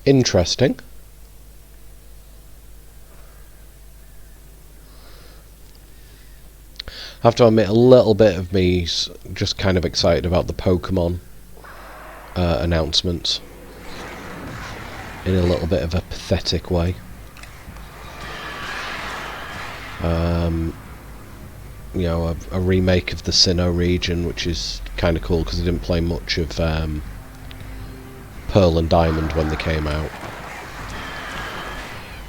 interesting. I have to admit, a little bit of me's just kind of excited about the Pokemon announcements in a little bit of a pathetic way. You know, a remake of the Sinnoh region, which is kind of cool because I didn't play much of Pearl and Diamond when they came out.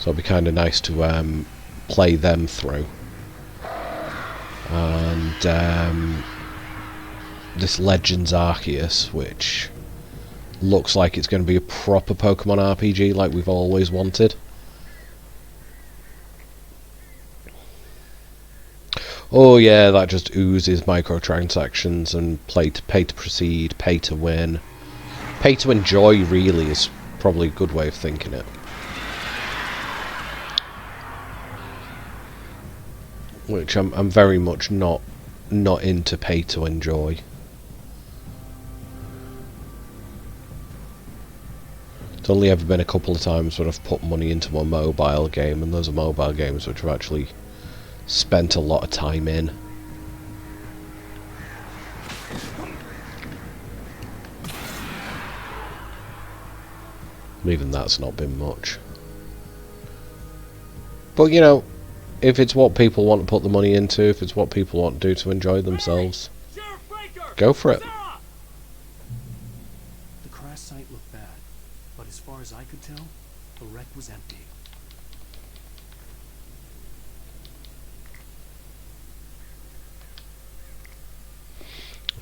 So it'd be kind of nice to play them through. And this Legends Arceus, which looks like it's going to be a proper Pokemon RPG like we've always wanted. Oh yeah, that just oozes microtransactions and pay to proceed, pay to win. Pay to enjoy, really, is probably a good way of thinking it. Which I'm very much not into pay to enjoy. It's only ever been a couple of times when I've put money into a mobile game, and those are mobile games which I've actually spent a lot of time in. Even that's not been much. But you know, if it's what people want to put the money into, if it's what people want to do to enjoy themselves, go for it. The crash site looked bad, but as far as I could tell, the wreck was empty.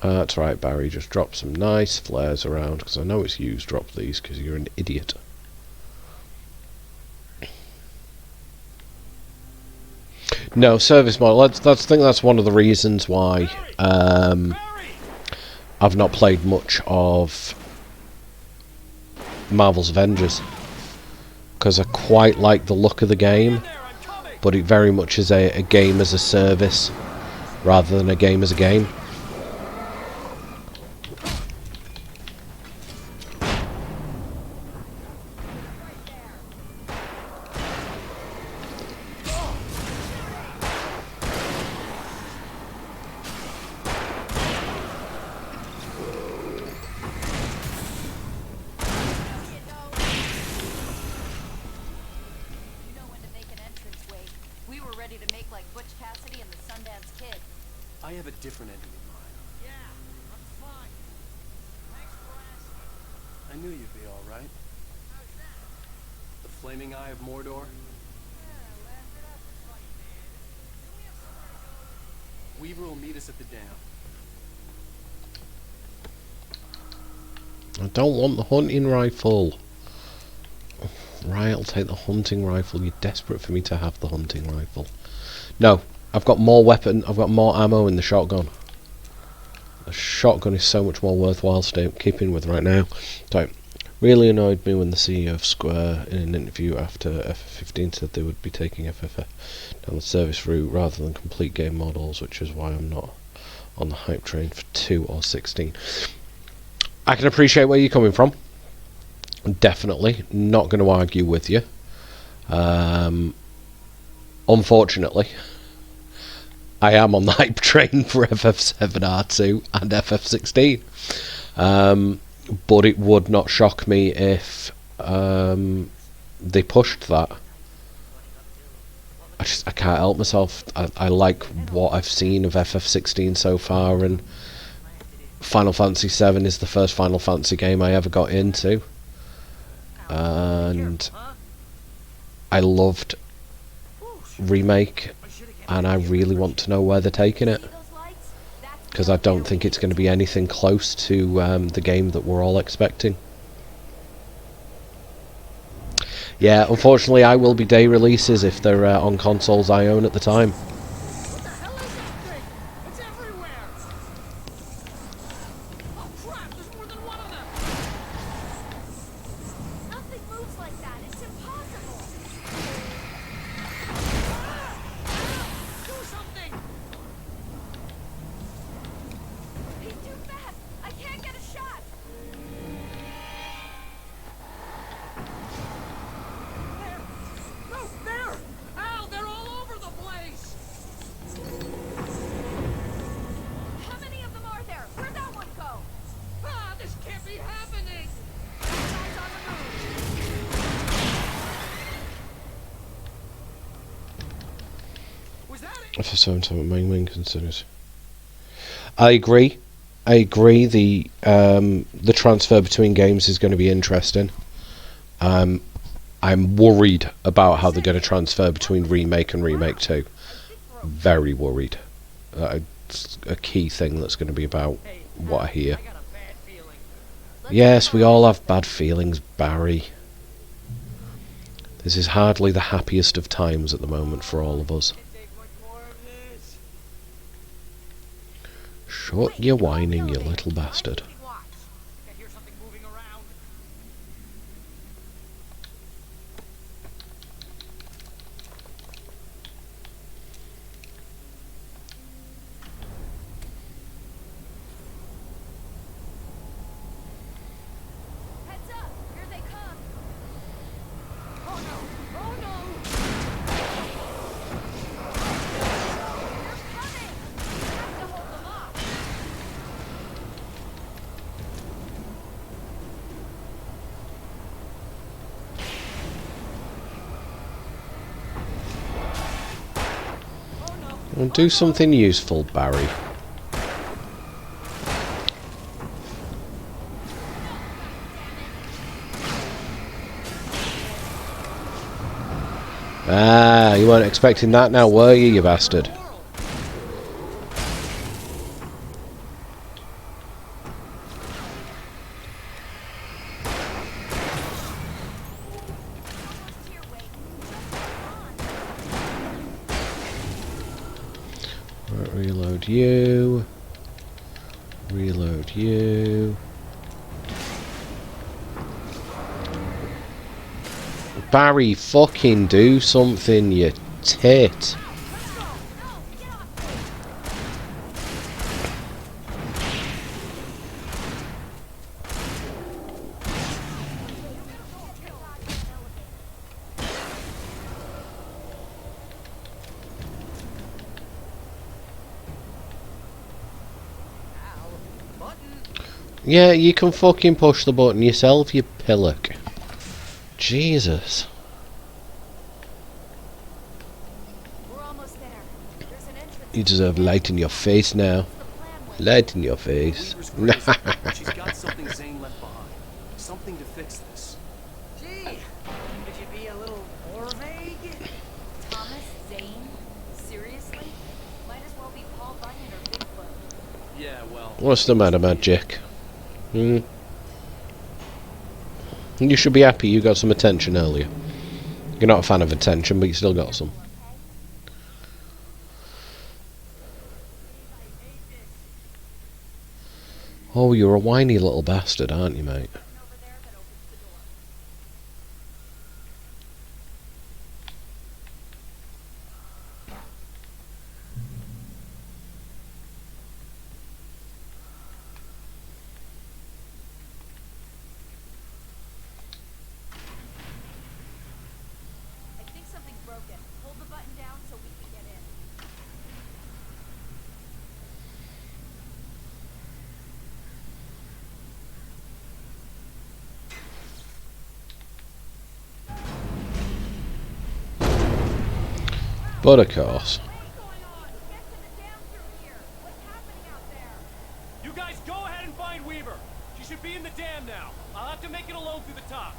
That's right, Barry, just drop some nice flares around, because I know it's you drop these, because you're an idiot. No, service model, I think that's one of the reasons why I've not played much of Marvel's Avengers, because I quite like the look of the game, but it very much is a game as a service, rather than a game as a game. I have a different ending in mind. Yeah, I'm fine. Thanks for asking. I knew you'd be all right. How's that? The flaming eye of Mordor. Yeah, laugh it up, funny man. Can we have somewhere to go? Weaver will meet us at the dam. I don't want the hunting rifle. Right, I'll take the hunting rifle. You're desperate for me to have the hunting rifle. No, I've got more weapon. I've got more ammo in the shotgun. The shotgun is so much more worthwhile keeping with right now. So, really annoyed me when the CEO of Square, in an interview after FF15, said they would be taking FF down the service route rather than complete game models, which is why I'm not on the hype train for 2 or 16. I can appreciate where you're coming from. Definitely. Not going to argue with you. Unfortunately, I am on the hype train for FF7R2 and FF16. But it would not shock me if they pushed that. I can't help myself. I like what I've seen of FF16 so far, and Final Fantasy VII is the first Final Fantasy game I ever got into, and I loved Remake, and I really want to know where they're taking it, because I don't think it's going to be anything close to the game that we're all expecting. Yeah, unfortunately I will be day releases if they're on consoles I own at the time. What the hell is that thing? It's everywhere! Oh crap, there's more than one of them! Nothing moves like that, it's impossible! Do something! He's too fast! I can't get a shot! For some time, my main considers. I agree. The transfer between games is going to be interesting. I'm worried about how they're going to transfer between Remake and Remake 2. Very worried. It's a key thing that's going to be about what I hear. Yes, we all have bad feelings, Barry. This is hardly the happiest of times at the moment for all of us. Shut your whining, you little bastard. Heads up! Here they come! Oh no! Oh no! They're coming! We have to hold them off! Well, do something useful, Barry. Ah, you weren't expecting that now, were you, you bastard? Almost here, Wade. Just hold on. Right, reload you. Reload you. Barry, fucking do something, you tit. Let's go! No! Get off Yeah, you can fucking push the button yourself, you pillock. Jesus. We're almost there. There's an entrance. You deserve light in your face now. What's the plan, Wade? Light in your face. Weaver's crazy, but she's got something Zane left behind. Something to fix this. Gee, could you be a little more vague? Thomas Zane? Seriously? Might as well be Paul Bunyan or Bigfoot. Yeah, well... What's the matter, Magic? Hmm? You should be happy you got some attention earlier. You're not a fan of attention, but you still got some. Oh, you're a whiny little bastard, aren't you, mate? Over there that opens the door. I think something's broken. Hold the button down so we can get in. But of course. What's going on? Get to the dam through here. What's happening out there? You guys go ahead and find Weaver. She should be in the dam now. I'll have to make it alone through the top.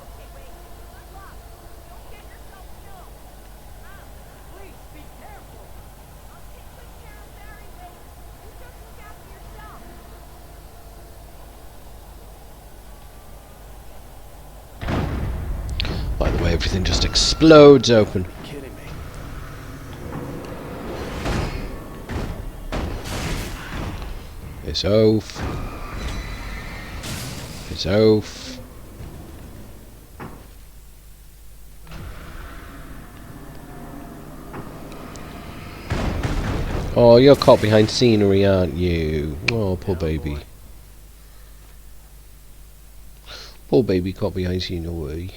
Okay, wait. Good luck. Don't get yourself killed. Please be careful. I'll take good care of Barry, Wade. You just look after yourself. By the way, everything just explodes open. Kidding me. It's oaf. It's oaf. Oh, you're caught behind scenery, aren't you? Oh, poor baby. Poor baby caught behind scenery.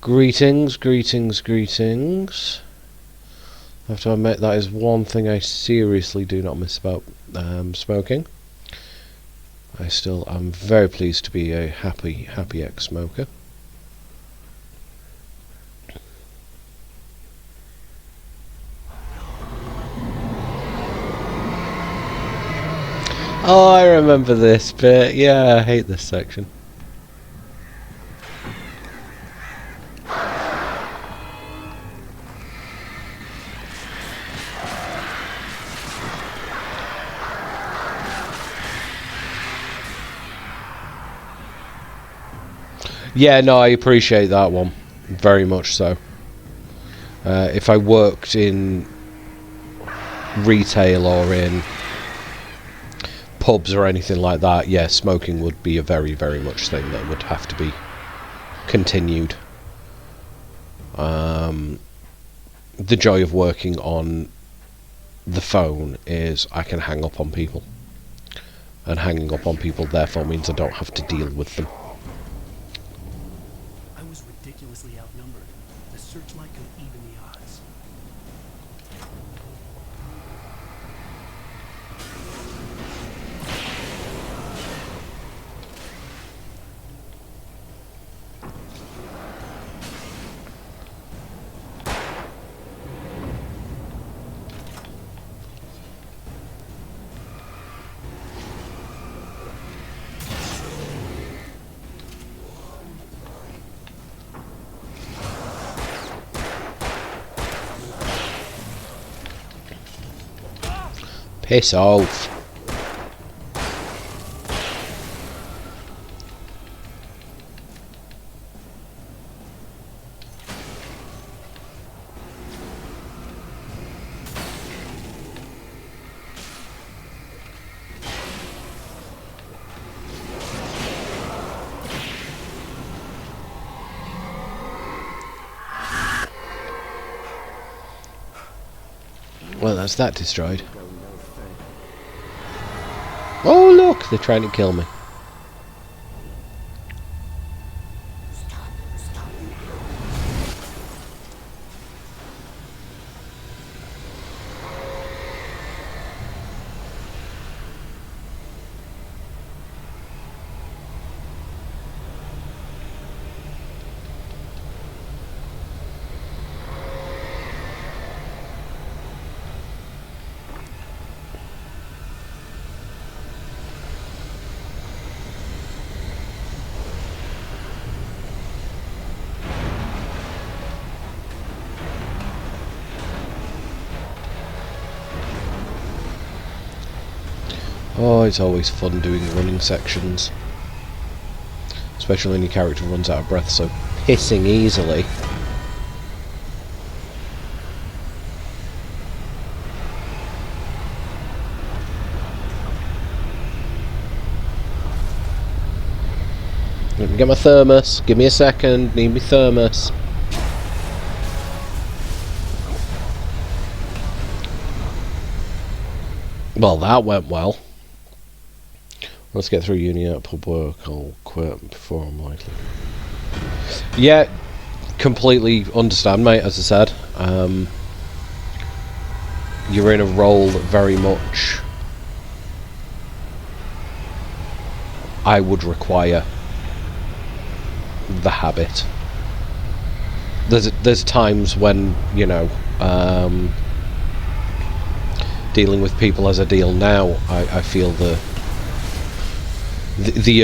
Greetings, greetings, greetings. I have to admit that is one thing I seriously do not miss about smoking. I still am very pleased to be a happy ex-smoker. Oh, I remember this bit. Yeah, I hate this section. Yeah, no, I appreciate that one. Very much so. If I worked in retail or in pubs or anything like that, yeah, smoking would be a very, very much thing that would have to be continued. The joy of working on the phone is I can hang up on people. And hanging up on people therefore means I don't have to deal with them. I was ridiculously outnumbered. The searchlight could even the odds. Piss off. Well, that's that destroyed. Oh look, they're trying to kill me. Oh, it's always fun doing running sections. Especially when your character runs out of breath so pissing easily. Let me get my thermos. Give me a second. Need me thermos. Well, that went well. Let's get through uni at pub work. I'll quit before I'm likely. Yeah, completely understand, mate. As I said, you're in a role that very much I would require the habit. There's times when, you know, dealing with people as I deal now, I feel the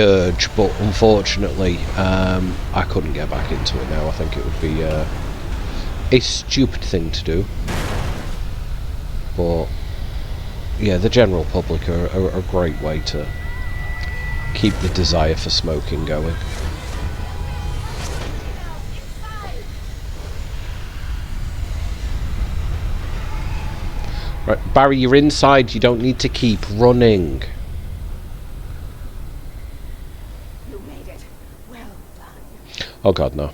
urge, but unfortunately I couldn't get back into it now. I think it would be a stupid thing to do, but yeah, the general public are a great way to keep the desire for smoking going. Right, Barry, you're inside, you don't need to keep running. Oh god, no.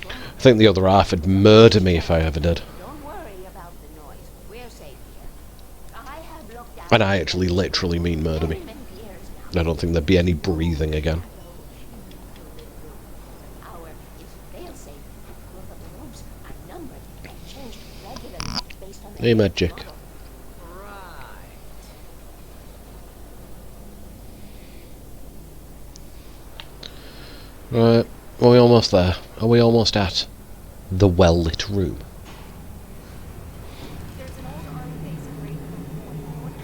I think the other half would murder me if I ever did. Don't worry about the noise. We're safe here. I have looked at And I actually literally mean murder me. many years now. I don't think there'd be any breathing again. Our is fail-safe. Both of the rooms are numbered and changed regularly based on the Hey, magic. model. Right, are we almost there? Are we almost at the well-lit room? There's an old army base in Ravenholm Point.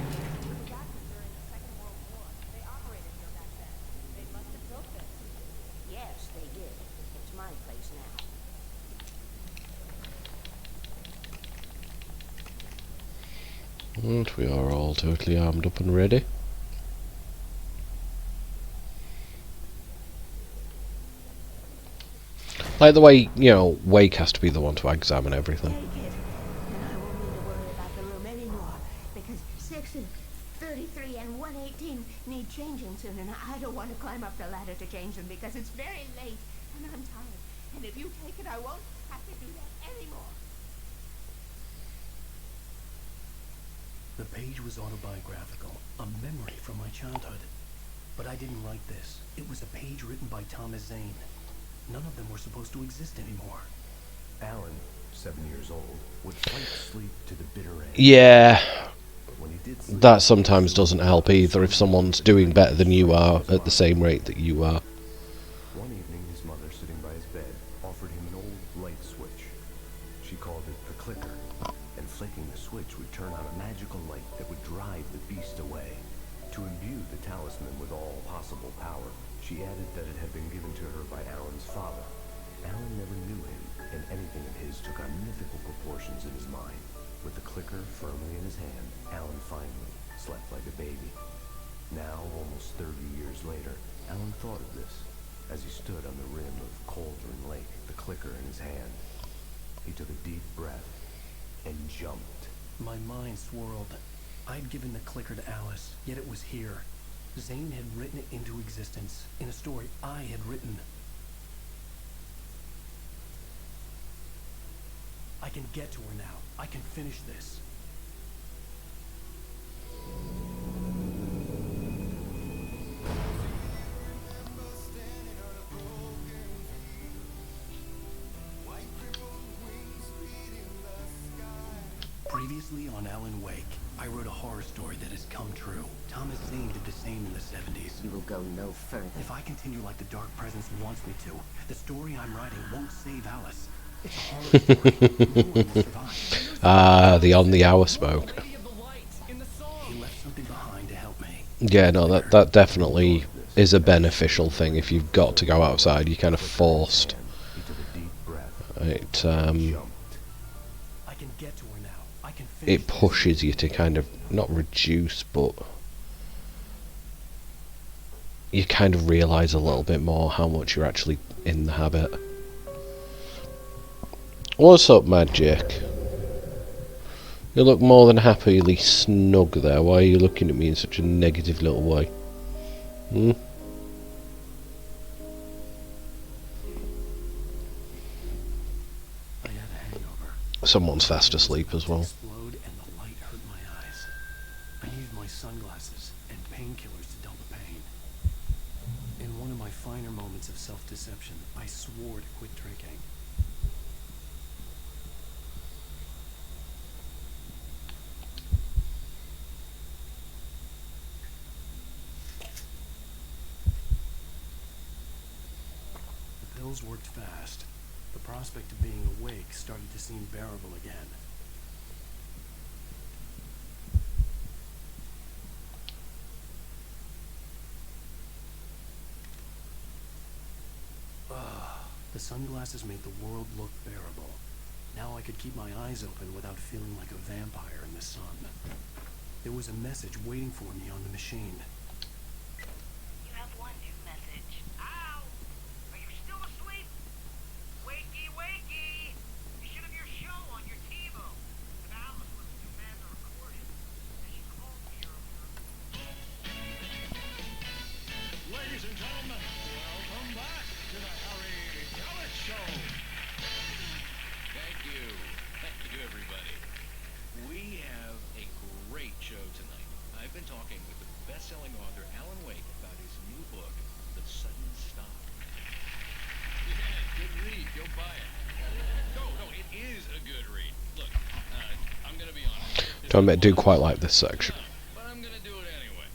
Back during the Second World War. And we are all totally armed up and ready. Like the way, you know, Wake has to be the one to examine everything. Take it, and I won't need to worry about the room anymore, because 6 and 33 and 118 need changing soon, and I don't want to climb up the ladder to change them because it's very late, and I'm tired. And if you take it, I won't have to do that anymore. The page was autobiographical, a memory from my childhood. But I didn't write this. It was a page written by Thomas Zane. None of them were supposed to exist anymore. Alan, 7 years old, would fight sleep to the bitter end. Yeah, But when he did sleep, that sometimes doesn't help either if someone's doing better than you are at the same rate that you are. one evening his mother, sitting by his bed, offered him an old light switch. She called it the clicker, and flicking the switch would turn on a magical light that would drive the beast away. To imbue the talisman with all possible power, she added that it had been given to her by Alan's father. Alan never knew him, and anything of his took on mythical proportions in his mind. With the clicker firmly in his hand, Alan finally slept like a baby. Now, almost 30 years later, Alan thought of this as he stood on the rim of Cauldron Lake, the clicker in his hand. He took a deep breath and jumped. My mind swirled. I'd given the clicker to Alice, yet it was here. Zane had written it into existence, in a story I had written. I can get to her now. I can finish this. Previously on Alan Wake, I wrote a horror story that has come true. Thomas Zane did the same in the 70s. You will go no further. If I continue like the Dark Presence wants me to, the story I'm writing won't save Alice. It's a horror story. No one will survive. Ah, the on the hour smoke. Lady of the Lights in the song. He left something behind to help me. Yeah, no, that definitely is a beneficial thing. If you've got to go outside, you're kind of forced. He took a deep breath It and jumped. I can get to her now. I can finish it pushes you to kind of not reduce, but you kind of realise a little bit more how much you're actually in the habit. What's up, Magic? You look more than happily snug there. Why are you looking at me in such a negative little way? Hmm? I had a hangover. Someone's fast asleep as well. Explode and the light hurt my eyes. I needed my sunglasses and painkillers to dull the pain. In one of my finer moments of self-deception, I swore to quit drinking. The pills worked fast. The prospect of being awake started to seem bearable again. The sunglasses made the world look bearable. Now I could keep my eyes open without feeling like a vampire in the sun. There was a message waiting for me on the machine. You have one new message. Ow! Are you still asleep? Wakey, wakey! You should have your show on your TiVo. If Alice wasn't too mad to record it, and she called me earlier. Ladies and gentlemen, welcome back to the Harry Gallic Show. Thank you. Thank you, everybody. We have a great show tonight. I've been talking with the best-selling author Alan Wake about his new book, The Sudden Stop. Yeah, good read. Go buy it. No, it is a good read. Look, I'm going to be honest. I do quite like this section. But I'm going to do it anyway.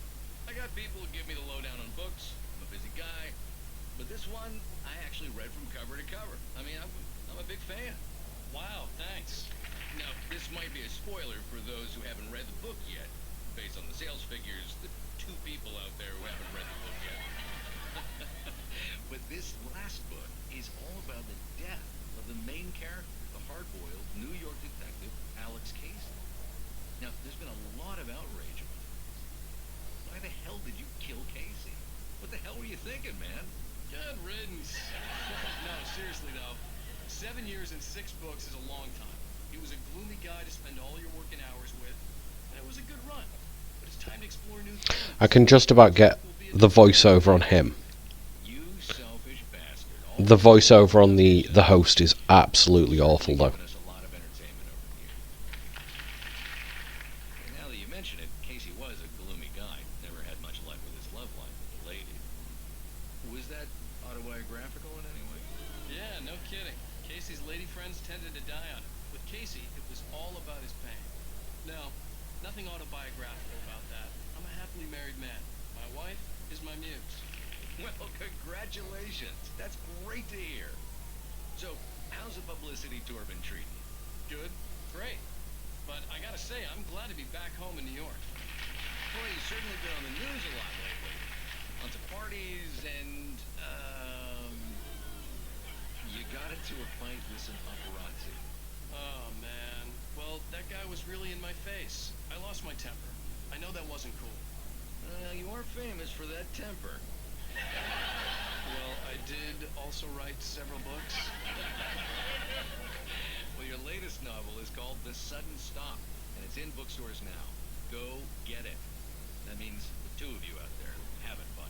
I got people who give me the lowdown on books. I'm a busy guy. But this one, I actually read from cover to cover. I mean, I'm a big fan. Wow, thanks. Now, this might be a spoiler for those who haven't read the book yet. Based on the sales figures, the 2 people out there who haven't read the book yet. But this last book is all about the death of the main character, the hard-boiled New York detective, Alex Casey. Now, there's been a lot of outrage about it. Why the hell did you kill Casey? What the hell were you thinking, man? Good riddance. No, seriously though, 7 years and 6 books is a long time. He was a gloomy guy to spend all your working hours with, and it was a good run. But it's time to explore new things. I can just about get the voiceover on him. You selfish bastard. The voiceover on the host is absolutely awful though. Given us a lot of entertainment over the years. And now that you mention it, Casey was a gloomy guy. Never had much luck with his love life with the lady. Was that autobiographical in any way? Yeah, no kidding. Casey's lady friends tended to die on him. With Casey, it was all about his pain. No, nothing autobiographical about that. I'm a happily married man. My wife is my muse. Well, congratulations. That's great to hear. So, how's the publicity tour been treating you? Good, great. But I gotta say, I'm glad to be back home in New York. Boy, you've certainly been on the news a lot lately. Lots of parties and, you got into a fight with some paparazzi. Oh, man. Well, that guy was really in my face. I lost my temper. I know that wasn't cool. You are famous for that temper. Well, I did also write several books. Well, your latest novel is called The Sudden Stop, and it's in bookstores now. Go get it. That means the two of you out there having fun.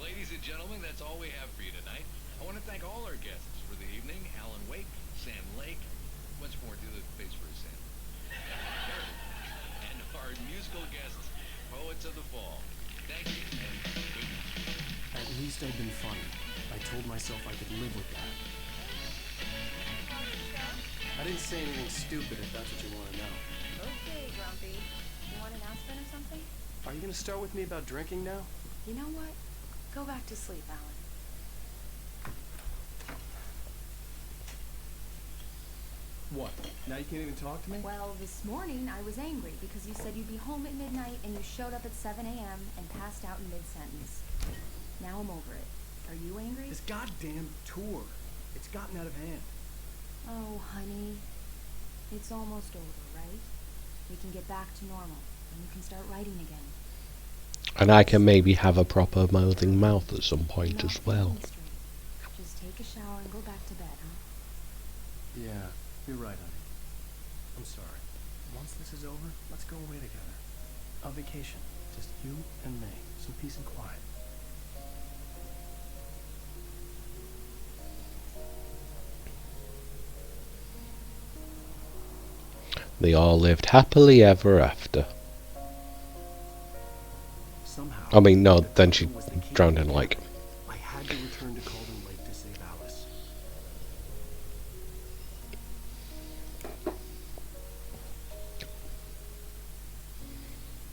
Ladies and gentlemen, that's all we have for you tonight. I want to thank all our guests for the evening. Alan Wake, Sam Lake. Once more, do the face for Sam. And our musical guests, Poets of the Fall. Thank you, and good night. At least I'd been funny. I told myself I could live with that. I didn't say anything stupid if that's what you want to know. Okay, Grumpy. You want an aspirin or something? Are you going to start with me about drinking now? You know what? Go back to sleep, Alan. What? Now you can't even talk to me? Well, this morning I was angry because you said you'd be home at midnight and you showed up at 7 a.m. and passed out in mid-sentence. Now I'm over it. Are you angry? This goddamn tour. It's gotten out of hand. Oh, honey. It's almost over, right? We can get back to normal and you can start writing again. And I can maybe have a proper molding mouth at some point as well. Just take a shower and go back to bed, huh? Yeah, you're right, honey. I'm sorry. Once this is over, let's go away together. A vacation. Just you and me. Some peace and quiet. They all lived happily ever after. Somehow, I mean, no, the then she tunnel was the key drowned to in a the lake. I had to return to Calden Lake to save Alice.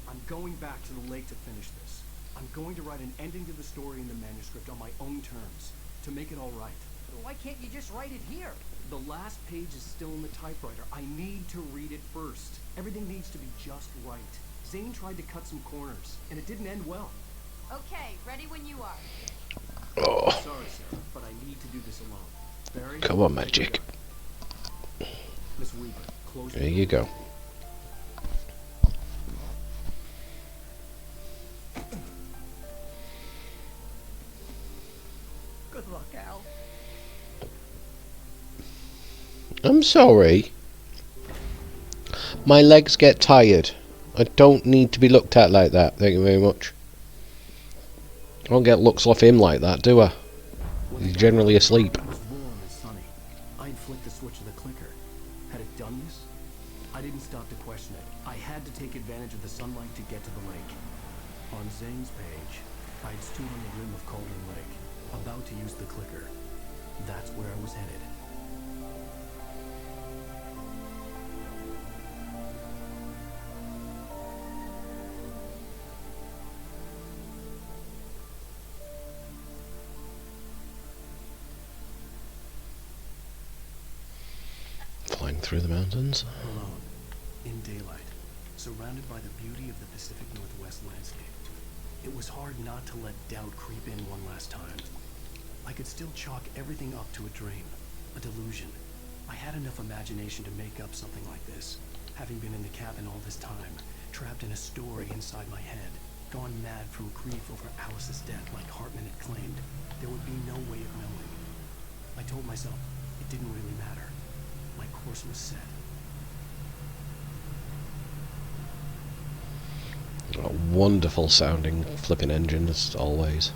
I'm going back to the lake to finish this. I'm going to write an ending to the story in the manuscript on my own terms, to make it all right. Why can't you just write it here? The last page is still in the typewriter. I need to read it first. Everything needs to be just right. Zane tried to cut some corners, and it didn't end well. Okay, ready when you are. Oh, Sorry, Sarah, but I need to do this alone. Barry? come on, take magic. it up. Miss Weaver, close the There you door. go. Good luck, Al. I'm sorry. My legs get tired. I don't need to be looked at like that. Thank you very much. I don't get looks off him like that, do I? He's generally asleep. It was warm and sunny. I'd flicked the switch of the clicker. Had it done this? I didn't stop to question it. I had to take advantage of the sunlight to get to the lake. On Zane's page, I'd stood on the rim of Calden Lake, about to use the clicker. That's where I was headed. Flying through the mountains. Alone, in daylight, surrounded by the beauty of the Pacific Northwest landscape. It was hard not to let doubt creep in one last time. I could still chalk everything up to a dream, a delusion. I had enough imagination to make up something like this, having been in the cabin all this time, trapped in a story inside my head, gone mad from grief over Alice's death like Hartman had claimed. There would be no way of knowing. I told myself it didn't really matter. My course was set. A wonderful sounding flipping engine as always.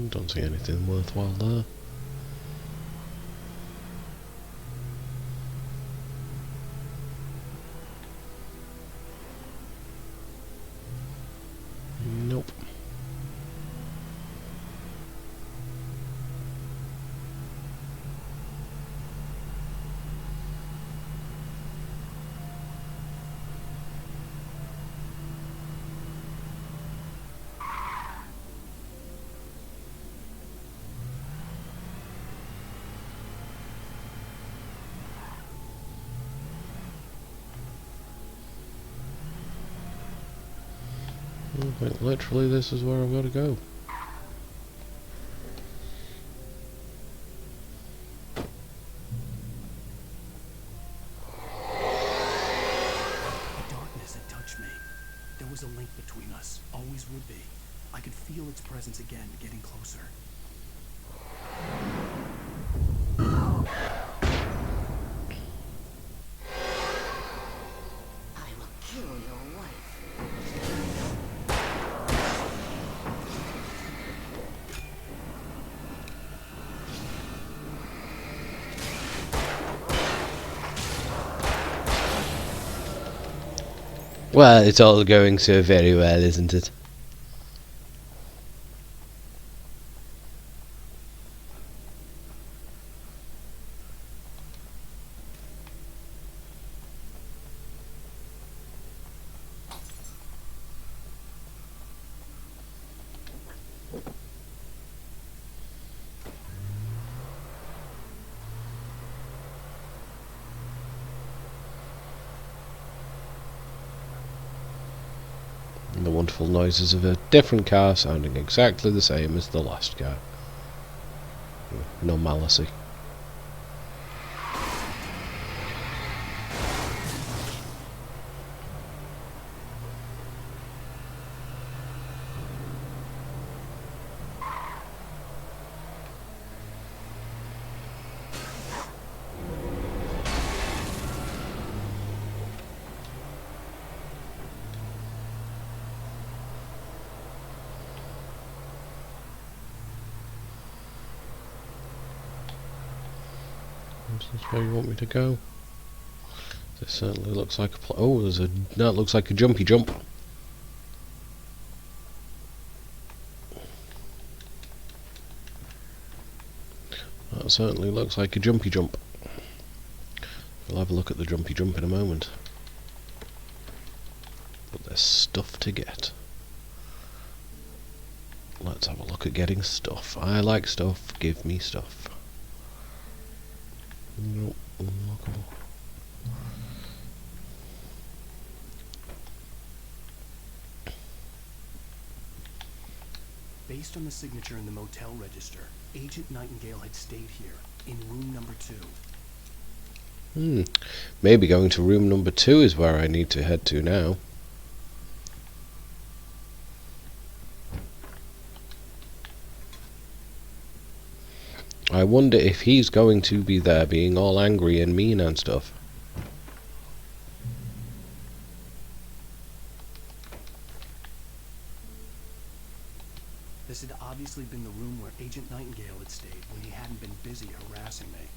Don't see anything worthwhile there. Nope. I think literally this is where I've got to go. The darkness had touched me. There was a link between us, always would be. I could feel its presence again, getting closer. I will kill your wife. Well, it's all going so very well, isn't it? And the wonderful noises of a different car sounding exactly the same as the last car. Normalcy. Is this where you want me to go? This certainly looks like a oh, there's a no, it looks like a jumpy jump. That certainly looks like a jumpy jump. We'll have a look at the jumpy jump in a moment. But there's stuff to get. Let's have a look at getting stuff. I like stuff, give me stuff. Nope, unlockable. Based on the signature in the motel register, Agent Nightingale had stayed here, in room number 2. Maybe going to room number 2 is where I need to head to now. I wonder if he's going to be there being all angry and mean and stuff. This had obviously been the room where Agent Nightingale had stayed when he hadn't been busy harassing me.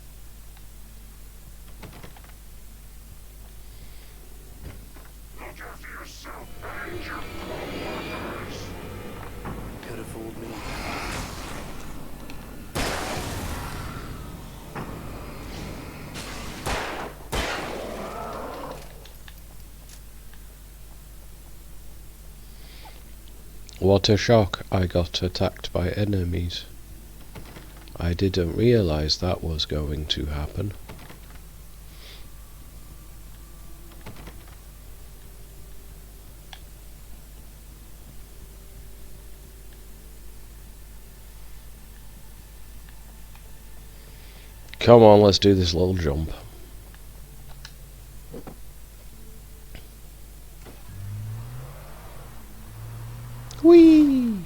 Look after yourself and your co-workers. Could have fooled me. What a shock, I got attacked by enemies. I didn't realize that was going to happen. Come on, let's do this little jump. Whee!